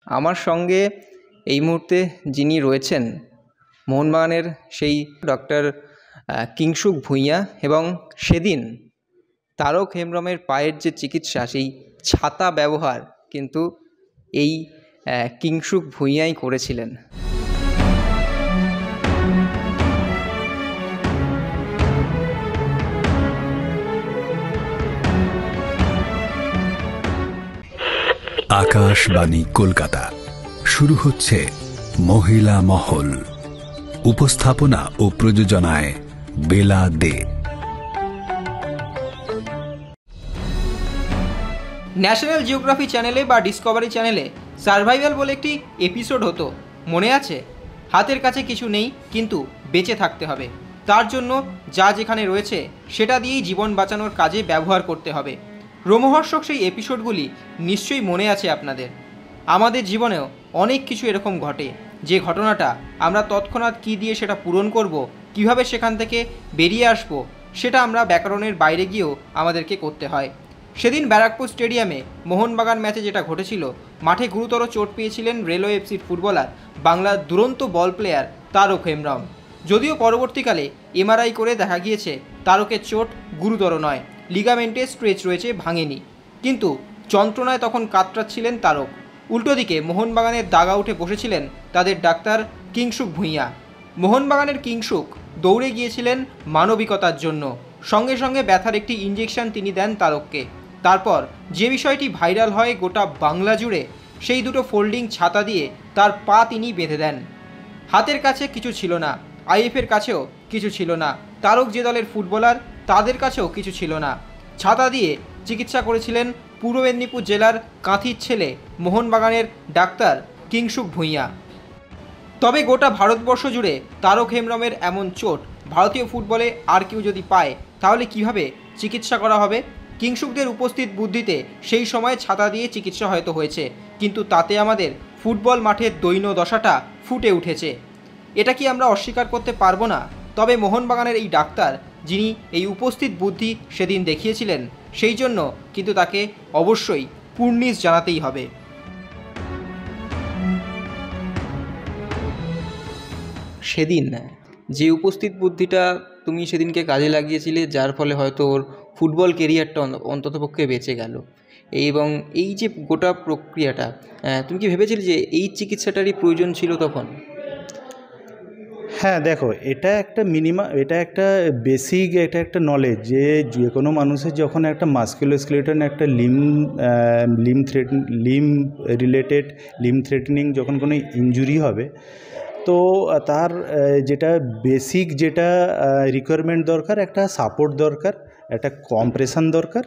আমার সঙ্গে এই মুহূর্তে যিনি রয়েছেন মোহনবাগানের সেই ডক্টর কিংশুক ভূঁইয়া, এবং সেদিন তারক হেমব্রমের পায়ের যে চিকিৎসা, সেই ছাতা ব্যবহার কিন্তু এই কিংশুক ভূঁইয়াই করেছিলেন। আকাশবাণী কলকাতা, শুরু হচ্ছে মহিলা মহল। উপস্থাপনা ও প্রযোজনায় বেলা দে। ন্যাশনাল জিওগ্রাফি চ্যানেলে বা ডিসকভারি চ্যানেলে সার্ভাইভাল বলে একটি এপিসোড হতো, মনে আছে? হাতের কাছে কিছু নেই, কিন্তু বেঁচে থাকতে হবে। তার জন্য যা যেখানে রয়েছে সেটা দিয়েই জীবন বাঁচানোর কাজে ব্যবহার করতে হবে। রোমহর্ষক সেই এপিসোডগুলি নিশ্চয়ই মনে আছে আপনাদের। আমাদের জীবনেও অনেক কিছু এরকম ঘটে, যে ঘটনাটা আমরা তৎক্ষণাৎ কী দিয়ে সেটা পূরণ করব, কিভাবে সেখান থেকে বেরিয়ে আসব, সেটা আমরা ব্যাকরণের বাইরে গিয়েও আমাদেরকে করতে হয়। সেদিন ব্যারাকপুর স্টেডিয়ামে মোহনবাগান ম্যাচে যেটা ঘটেছিল, মাঠে গুরুতর চোট পেয়েছিলেন রেলওয়ে এফসির ফুটবলার, বাংলার দুরন্ত বল প্লেয়ার তারক হেমব্রম। যদিও পরবর্তীকালে এমআরআই করে দেখা গিয়েছে তারকের চোট গুরুতর নয়, লিগামেন্টে স্ট্রেচ রয়েছে, ভাঙেনি। কিন্তু যন্ত্রণায় তখন কাতরাচ্ছিলেন তারক। উল্টো দিকে মোহনবাগানের দাগা উঠে বসেছিলেন তাদের ডাক্তার কিংশুক ভূঁইয়া। মোহনবাগানের কিংশুক দৌড়ে গিয়েছিলেন মানবিকতার জন্য। সঙ্গে সঙ্গে ব্যথার একটি ইঞ্জেকশন তিনি দেন তারককে। তারপর যে বিষয়টি ভাইরাল হয় গোটা বাংলা জুড়ে, সেই দুটো ফোল্ডিং ছাতা দিয়ে তার পা তিনি বেঁধে দেন। হাতের কাছে কিছু ছিল না, আইএফের কাছেও কিছু ছিল না, তারক যে দলের ফুটবলার তাদের কাছেও কিছু ছিল না। ছাতা দিয়ে চিকিৎসা করেছিলেন পূর্ব মেদিনীপুর জেলার কাঁথির ছেলে মোহনবাগানের ডাক্তার কিংশুক ভূঁইয়া। তবে গোটা ভারতবর্ষ জুড়ে তারক হেমব্রমের এমন চোট ভারতীয় ফুটবলে আর কেউ যদি পায়, তাহলে কিভাবে চিকিৎসা করা হবে? কিংশুকদের উপস্থিত বুদ্ধিতে সেই সময় ছাতা দিয়ে চিকিৎসা হয়তো হয়েছে, কিন্তু তাতে আমাদের ফুটবল মাঠের দৈন্য দশাটা ফুটে উঠেছে। এটা কি আমরা অস্বীকার করতে পারবো না? তবে মোহনবাগানের এই ডাক্তার, যিনি এই উপস্থিত বুদ্ধি সেদিন দেখিয়েছিলেন, সেই জন্য কিন্তু তাকে অবশ্যই কুর্নিশ জানাতেই হবে। সেদিন যে উপস্থিত বুদ্ধিটা তুমি সেদিনকে কাজে লাগিয়েছিলে, যার ফলে হয়তো ওর ফুটবল কেরিয়ারটা অন্ততপক্ষে বেঁচে গেল, এবং এই যে গোটা প্রক্রিয়াটা, তুমি কি ভেবেছিলে যে এই চিকিৎসাটারই প্রয়োজন ছিল তখন? হ্যাঁ, দেখো, এটা একটা এটা একটা বেসিক, এটা একটা নলেজ যে যে কোনো মানুষের যখন একটা মাসকুলোস্কেলেটন, একটা লিম রিলেটেড লিম থ্রেটনিং যখন কোনো ইনজুরি হবে, তো তার যেটা বেসিক যেটা রিকোয়ারমেন্ট দরকার, একটা সাপোর্ট দরকার, একটা কম্প্রেশন দরকার,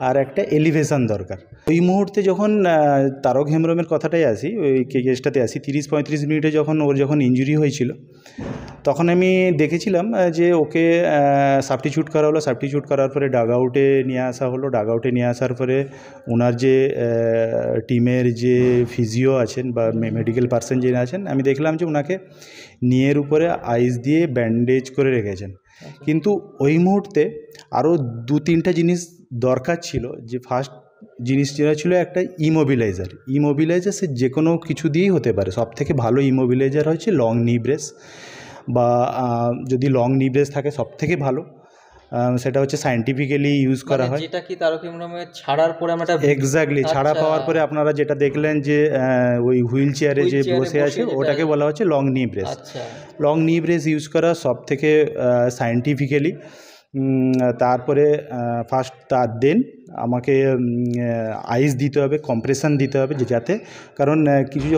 আর একটা এলিভেশন দরকার। ওই মুহূর্তে যখন তারক হেমব্রমের কথাটাই আসি, ওই কেসটাতে আসি, 30-35 মিনিটে যখন ইনজুরি হয়েছিল, তখন আমি দেখেছিলাম যে ওকে সাবস্টিটিউট করা হলো। সাবস্টিটিউট করার পরে ডাগ আউটে নিয়ে আসা হলো। ডাগ আউটে নিয়ে আসার পরে ওনার যে টিমের যে ফিজিও আছেন বা মেডিকেল পার্সন যিনি আছেন, আমি দেখলাম যে ওনাকে নিয়ের উপরে আইস দিয়ে ব্যান্ডেজ করে রেখেছেন। কিন্তু ওই মুহূর্তে আরও 2-3টা জিনিস দরকার ছিল। যে ফার্স্ট জিনিস যেটা ছিল একটা ইমোবিলাইজার। সে যে কোনো কিছু দিয়েই হতে পারে। সবথেকে ভালো ইমোবিলাইজার হচ্ছে লং নি ব্রেস, বা যদি লং নি ব্রেস থাকে সবথেকে ভালো। সেটা হচ্ছে সায়েন্টিফিক্যালি ইউজ করা হয়, যেটা কি তারক হেমব্রমের ছাড়ার পরে আমরা এক্স্যাক্টলি ছাড়া পাওয়ার পরে আপনারা যেটা দেখলেন যে ওই হুইল চেয়ারে যে বসে আছে, ওটাকে বলা হচ্ছে লং নি ব্রেস। লং নি ব্রেস ইউজ করা সবথেকে সায়েন্টিফিক্যালি। তারপরে ফার্স্ট দেন আমাকে আইস দিতে হবে, কম্প্রেশন দিতে হবে, যাতে, কারণ কিছু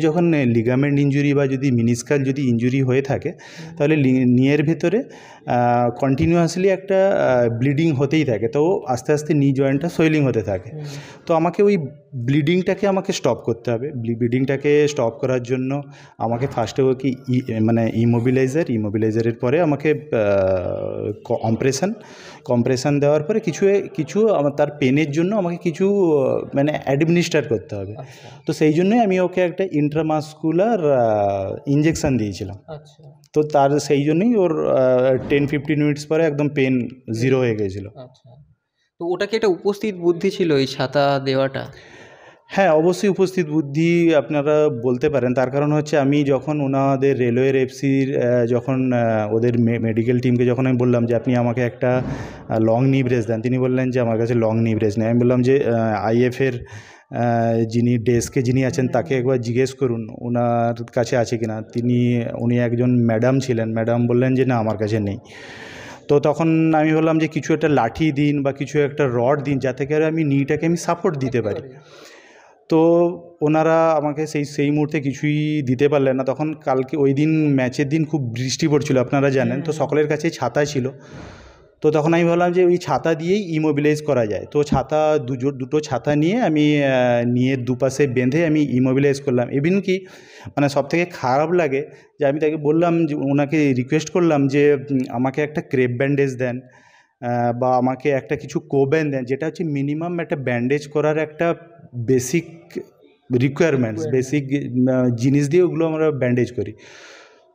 যখন লিগামেন্ট ইঞ্জুরি বা যদি মিনিসকাল যদি ইঞ্জুরি হয়ে থাকে, তাহলে নিয়ের ভেতরে কন্টিনিউয়াসলি একটা ব্লিডিং হতেই থাকে। তো আস্তে আস্তে নি জয়েন্টটা সোয়েলিং হতে থাকে। তো আমাকে ওই ব্লিডিংটাকে স্টপ করতে হবে। ব্লিডিংটাকে স্টপ করার জন্য আমাকে ফার্স্টে ওকে ইমোবিলাইজারের পরে আমাকে কম্প্রেশন দেওয়ার পরে কিছু তার পেনের জন্য আমাকে কিছু অ্যাডমিনিস্টার করতে হবে। তো সেই জন্যই আমি ওকে একটা ইন্ট্রামাসকুলার ইঞ্জেকশান দিয়েছিলাম। তো সেই জন্যই ওর 10-15 মিনিটস পরে একদম পেন জিরো হয়ে গেছিলো। তো ওটা কি একটা উপস্থিত বুদ্ধি ছিল এই ছাতা দেওয়াটা? হ্যাঁ, অবশ্যই উপস্থিত বুদ্ধি আপনারা বলতে পারেন। তার কারণ হচ্ছে আমি যখন ওনাদের রেলওয়ের এফসির যখন ওদের মেডিকেল টিমকে যখন আমি বললাম যে আপনি আমাকে একটা লং নিভ রেস দেন, তিনি বললেন যে আমার কাছে লং নিভ রেস নেই। আমি বললাম যে আইএফের যিনি ডেস্কে যিনি আছেন তাকে একবার জিজ্ঞেস করুন ওনার কাছে আছে কি না। উনি একজন ম্যাডাম ছিলেন, ম্যাডাম বললেন যে না আমার কাছে নেই। তো তখন আমি বললাম যে কিছু একটা লাঠি দিন বা কিছু একটা রড দিন যাতে করে আমি নিটাকে আমি সাপোর্ট দিতে পারি। তো ওনারা আমাকে সেই মুহূর্তে কিছুই দিতে পারলেন না। তখন কালকে ওই দিন ম্যাচের দিন খুব বৃষ্টি পড়ছিল আপনারা জানেন, তো সকলের কাছেই ছাতা ছিল। তো তখন আমি ভাবলাম যে ওই ছাতা দিয়েই ইমোবিলাইজ করা যায়। তো ছাতা দুটো ছাতা নিয়ে আমি নিয়ে দুপাশে বেঁধে আমি ইমোবিলাইজ করলাম। ইভিন কি মানে সবথেকে খারাপ লাগে যে আমি তাকে বললাম যে ওনাকে রিকোয়েস্ট করলাম যে আমাকে একটা ক্রেপ ব্যান্ডেজ দেন বা আমাকে একটা কিছু কোব্যান দেন, যেটা হচ্ছে মিনিমাম একটা ব্যান্ডেজ করার একটা বেসিক রিকোয়ারমেন্টস, বেসিক জিনিস দিয়ে ওগুলো আমরা ব্যান্ডেজ করি।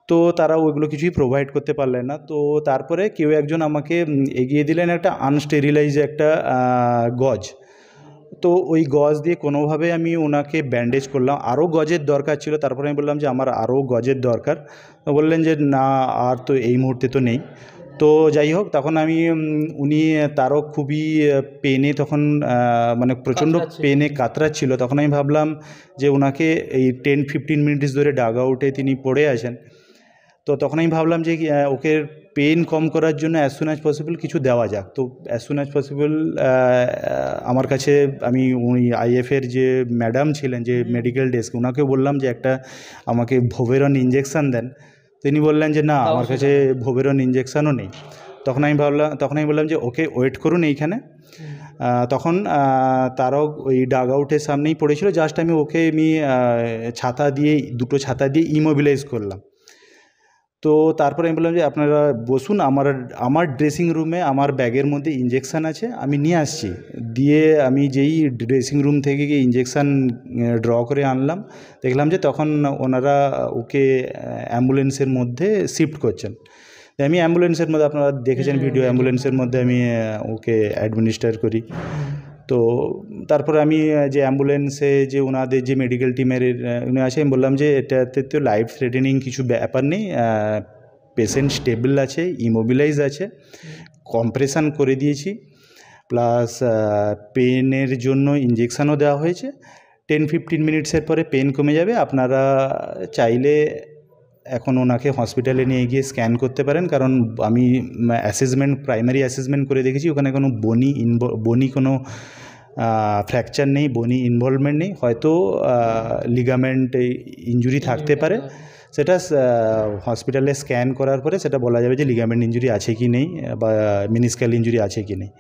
তো তারা ওইগুলো কিছুই প্রোভাইড করতে পারলেন না। তো তারপরে কেউ একজন আমাকে এগিয়ে দিলেন একটা আনস্টেরিলাইজ একটা গজ। তো ওই গজ দিয়ে কোনোভাবে আমি ওনাকে ব্যান্ডেজ করলাম। আরও গজের দরকার ছিল, তারপরে আমি বললাম যে আমার আরও গজের দরকার। তো বললেন যে না আর তো এই মুহূর্তে তো নেই। তো যাই হোক, তখন আমি উনি তারও খুবই পেনে তখন মানে প্রচণ্ড পেনে কাতরাচ্ছিল। তখন আমি ভাবলাম যে ওনাকে এই 10-15 মিনিটস ধরে ডাগ আউটে তিনি পড়ে আছেন। তো তখন আমি ভাবলাম যে ওকে পেন কম করার জন্য অ্যাজ সুন অ্যাজ পসিবল কিছু দেওয়া যাক। তো অ্যাজ সুন অ্যাজ পসিবল আমার কাছে আমি উনি আইএফের যে ম্যাডাম ছিলেন যে মেডিকেল ডেস্ক, ওনাকে বললাম যে একটা আমাকে ভোভেরন ইঞ্জেকশান দেন। তিনি বললেন যে না আমার কাছে ভোভেরন ইঞ্জেকশানও নেই। তখন আমি বললাম যে ওকে ওয়েট করুন এইখানে। তখন তারাও ওই ডাগ আউটের সামনেই পড়েছিল। জাস্ট আমি ওকে দুটো ছাতা দিয়ে ইমোবিলাইজ করলাম। তো তারপরে আমি বললাম যে আপনারা বসুন, আমার ড্রেসিং রুমে আমার ব্যাগের মধ্যে ইঞ্জেকশান আছে, আমি নিয়ে আসছি। দিয়ে আমি যেই ড্রেসিং রুম থেকে গিয়ে ইঞ্জেকশান ড্র করে আনলাম, দেখলাম যে তখন ওনারা ওকে অ্যাম্বুলেন্সের মধ্যে শিফট করছেন। আমি অ্যাম্বুলেন্সের মধ্যে, আপনারা দেখেছেন ভিডিও, অ্যাম্বুলেন্সের মধ্যে আমি ওকে অ্যাডমিনিস্টার করি। তো তারপরে আমি যে অ্যাম্বুলেন্সে যে ওনাদের যে মেডিকেল টিমের উনি আছে, আমি বললাম যে এটাতে তো লাইফ থ্রেটেনিং কিছু ব্যাপার নেই, পেশেন্ট স্টেবল আছে, ইমোবিলাইজ আছে, কম্প্রেশন করে দিয়েছি, প্লাস পেনের জন্য ইঞ্জেকশানও দেওয়া হয়েছে। 10-15 মিনিটসের পরে পেন কমে যাবে। আপনারা চাইলে এখন ওনাকে হসপিটালে নিয়ে গিয়ে স্ক্যান করতে পারেন, কারণ আমি প্রাইমারি অ্যাসেসমেন্ট করে দেখেছি ওখানে কোনো বনি কোনো ফ্র্যাকচার নেই, বনি ইনভলভমেন্ট নেই। হয়তো লিগামেন্ট ইঞ্জুরি থাকতে পারে, সেটা হসপিটালে স্ক্যান করার পরে সেটা বলা যাবে যে লিগামেন্ট ইঞ্জুরি আছে কি নেই বা মিনিস্কাল ইঞ্জুরি আছে কি নেই।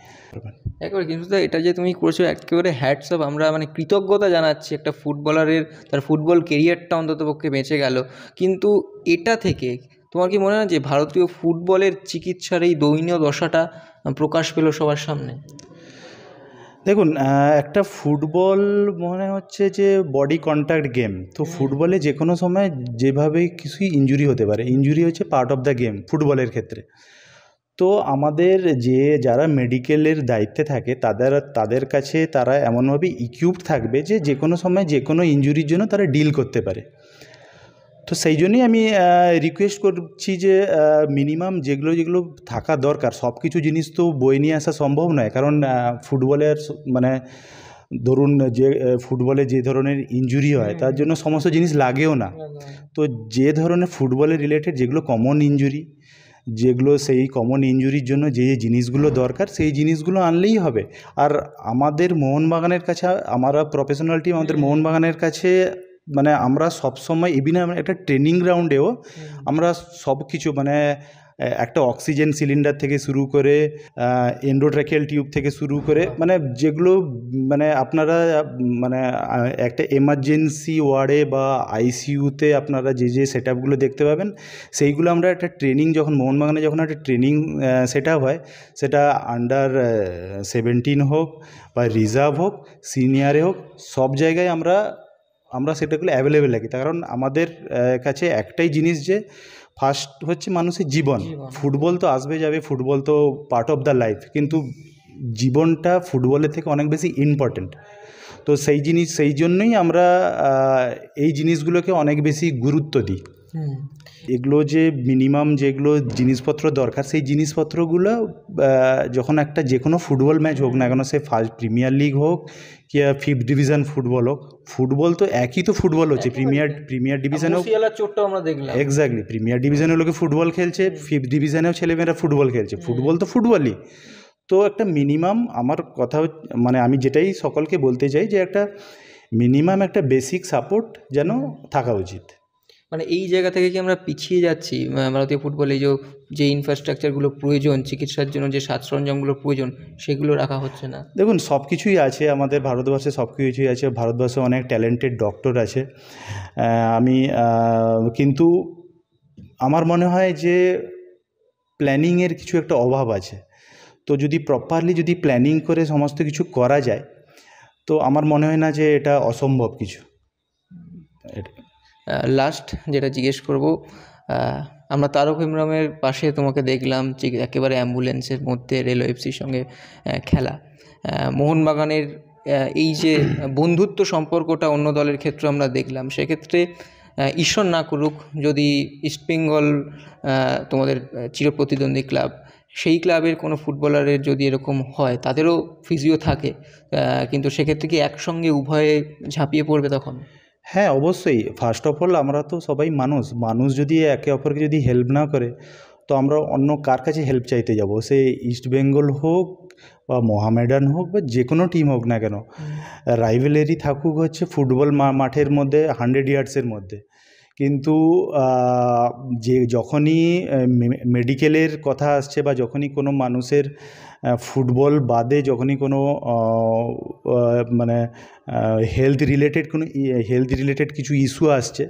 একবার কিন্তু এটা যে তুমি করছো একেবারে হ্যাটস অফ, আমরা মানে কৃতজ্ঞতা জানাচ্ছি একটা ফুটবলারের, তার ফুটবল কেরিয়ারটা অন্ততপক্ষে বেঁচে গেল। কিন্তু এটা থেকে তোমার কি মনে হয় যে ভারতীয় ফুটবলের চিকিৎসার এই দয়নীয় দশাটা প্রকাশ পেল সবার সামনে? দেখুন, একটা ফুটবল মনে হচ্ছে যে বডি কন্ট্যাক্ট গেম। তো ফুটবলে যে কোনো সময় যেভাবে কিছুই ইনজুরি হতে পারে, ইনজুরি হচ্ছে পার্ট অফ দ্য গেম ফুটবলের ক্ষেত্রে। তো আমাদের যারা মেডিকেলের দায়িত্বে থাকে তাদের কাছে তারা এমনভাবে ইকুইপড থাকবে যে কোনো সময় যে কোনো ইনজুরির জন্য তারা ডিল করতে পারে। তো সেই জন্যই আমি রিকোয়েস্ট করছি যে মিনিমাম যেগুলো থাকা দরকার, সব কিছু জিনিস তো বয়ে নিয়ে আসা সম্ভব নয়। কারণ ফুটবলের মানে ধরুন যে ফুটবলে যে ধরনের ইনজুরি হয় তার জন্য সমস্ত জিনিস লাগেও না। তো যে ধরনের ফুটবলের রিলেটেড যেগুলো কমন ইনজুরি, সেই কমন ইনজুরির জন্য যে জিনিসগুলো দরকার সেই জিনিসগুলো আনলেই হবে। আর আমাদের মোহনবাগানের কাছে, আমরা প্রফেশনাল টিম, আমাদের মোহনবাগানের কাছে মানে আমরা সবসময় ইভিন একটা ট্রেনিং গ্রাউন্ডেও আমরা সব কিছু মানে একটা অক্সিজেন সিলিন্ডার থেকে শুরু করে এন্ডোট্রাকিয়াল টিউব থেকে শুরু করে মানে যেগুলো মানে আপনারা মানে একটা এমার্জেন্সি ওয়ার্ডে বা আইসিইউতে আপনারা যে সেট আপগুলো দেখতে পাবেন, সেইগুলো আমরা একটা ট্রেনিং যখন মোহনবাগানে যখন একটা ট্রেনিং সেট আপ হয়, সেটা আন্ডার 17 হোক বা রিজার্ভ হোক, সিনিয়রে হোক, সব জায়গায় আমরা সেটাগুলো অ্যাভেলেবেল রাখি। তার কারণ আমাদের কাছে একটাই জিনিস যে ফার্স্ট হচ্ছে মানুষের জীবন। ফুটবল তো আসবে যাবে, ফুটবল তো পার্ট অফ দ্য লাইফ, কিন্তু জীবনটা ফুটবলের থেকে অনেক বেশি ইম্পর্টেন্ট। তো সেই জন্যই আমরা এই জিনিসগুলোকে অনেক বেশি গুরুত্ব দিই। এগুলো যে মিনিমাম যেগুলো জিনিসপত্র দরকার, সেই জিনিসপত্রগুলো যখন একটা যে কোনো ফুটবল ম্যাচ হোক না কেন, সে ফার্স্ট প্রিমিয়ার লিগ হোক কি 5th ডিভিশন ফুটবল হোক, ফুটবল তো একই তো ফুটবল হচ্ছে, প্রিমিয়ার ডিভিশনেও চোটটাও আমরা দেখলাম। এক্স্যাক্টলি, প্রিমিয়ার ডিভিশনের লোকে ফুটবল খেলছে, 5th ডিভিশনেও ছেলেমেয়েরা ফুটবল খেলছে, ফুটবল তো ফুটবলই। তো একটা মিনিমাম, আমার কথা মানে আমি যেটাই সকলকে বলতে চাই যে একটা মিনিমাম একটা বেসিক সাপোর্ট যেন থাকা উচিত। মানে এই জায়গা থেকে কি আমরা পিছিয়ে যাচ্ছি ভারতীয় ফুটবলে? যে ইনফ্রাস্ট্রাকচারগুলো প্রয়োজন, চিকিৎসার জন্য যে সাজ সরঞ্জামগুলো প্রয়োজন, সেগুলো রাখা হচ্ছে না? দেখুন, সব কিছুই আছে আমাদের ভারতবর্ষে, সব কিছুই আছে, ভারতবর্ষে অনেক ট্যালেন্টেড ডক্টর আছে। কিন্তু আমার মনে হয় যে প্ল্যানিংয়ের কিছু একটা অভাব আছে। তো যদি প্রপারলি যদি প্ল্যানিং করে সমস্ত কিছু করা যায়, তো আমার মনে হয় না যে এটা অসম্ভব কিছু। লাস্ট যেটা জিজ্ঞেস করব, আমরা তারক ইমরানের পাশে তোমাকে দেখলাম একেবারে অ্যাম্বুলেন্সের মধ্যে রেলওয়ে এফসির সঙ্গে খেলা। মোহনবাগানের এই যে বন্ধুত্ব সম্পর্কটা অন্য দলের ক্ষেত্রে আমরা দেখলাম, সেক্ষেত্রে ঈশ্বর না করুক যদি ইস্টবেঙ্গল তোমাদের চিরপ্রতিদ্বন্দ্বী ক্লাব, সেই ক্লাবের কোনো ফুটবলারের যদি এরকম হয়, তাদেরও ফিজিও থাকে, কিন্তু সেক্ষেত্রে কি একসঙ্গে উভয়ে ঝাঁপিয়ে পড়বে তখন? হ্যাঁ, অবশ্যই। ফার্স্ট অফ অল আমরা তো সবাই মানুষ যদি একে অপরকে যদি হেল্প না করে, তো আমরা অন্য কার কাছে হেল্প চাইতে যাব? সে ইস্টবেঙ্গল হোক বা মোহামেডান হোক বা যে কোনো টিম হোক না কেন, রাইভেলারি থাকুক হচ্ছে ফুটবল মাঠের মধ্যে 100 ইয়ার্সের মধ্যে। কিন্তু যখনই মেডিকেলের কথা আসছে বা যখনই কোনো মানুষের ফুটবল বাদে যখনই কোনো মানে হেলথ রিলেটেড কিছু ইস্যু আসছে,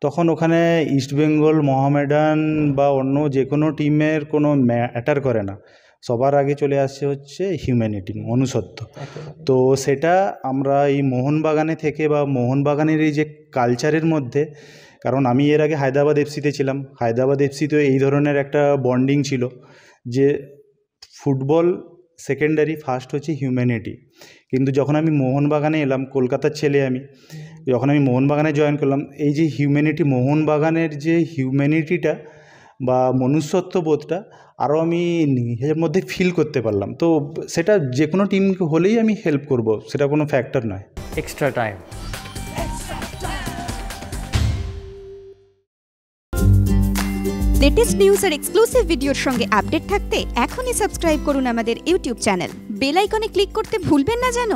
তখন ওখানে ইস্টবেঙ্গল, মোহামেডান বা অন্য যে কোনো টিমের কোনো ম্যাটার করে না। সবার আগে চলে আসছে হচ্ছে হিউম্যানিটি, মনুষ্যত্ব। তো সেটা আমরা এই মোহনবাগানে থেকে বা মোহনবাগানের এই যে কালচারের মধ্যে, কারণ আমি এর আগে হায়দ্রাবাদ এফসিতে ছিলাম, হায়দ্রাবাদ এফসিতেও এই ধরনের একটা বন্ডিং ছিল যে ফুটবল সেকেন্ডারি, ফার্স্ট হচ্ছে হিউম্যানিটি। কিন্তু যখন আমি মোহনবাগানে এলাম, কলকাতার ছেলে আমি, যখন আমি মোহনবাগানে জয়েন করলাম, এই যে হিউম্যানিটি, মোহনবাগানের যে হিউম্যানিটিটা বা মনুষ্যত্ববোধটা আরও আমি নিজের মধ্যে ফিল করতে পারলাম। তো সেটা যে কোনো টিম হলেই আমি হেল্প করব, সেটা কোনো ফ্যাক্টর নয়। Extra time. লেটেস্ট নিউজ আর এক্সক্লুসিভ ভিডিওর সঙ্গে আপডেট থাকতে এখনই সাবস্ক্রাইব করুন আমাদের ইউটিউব চ্যানেল। বেল আইকনে ক্লিক করতে ভুলবেন না যেন।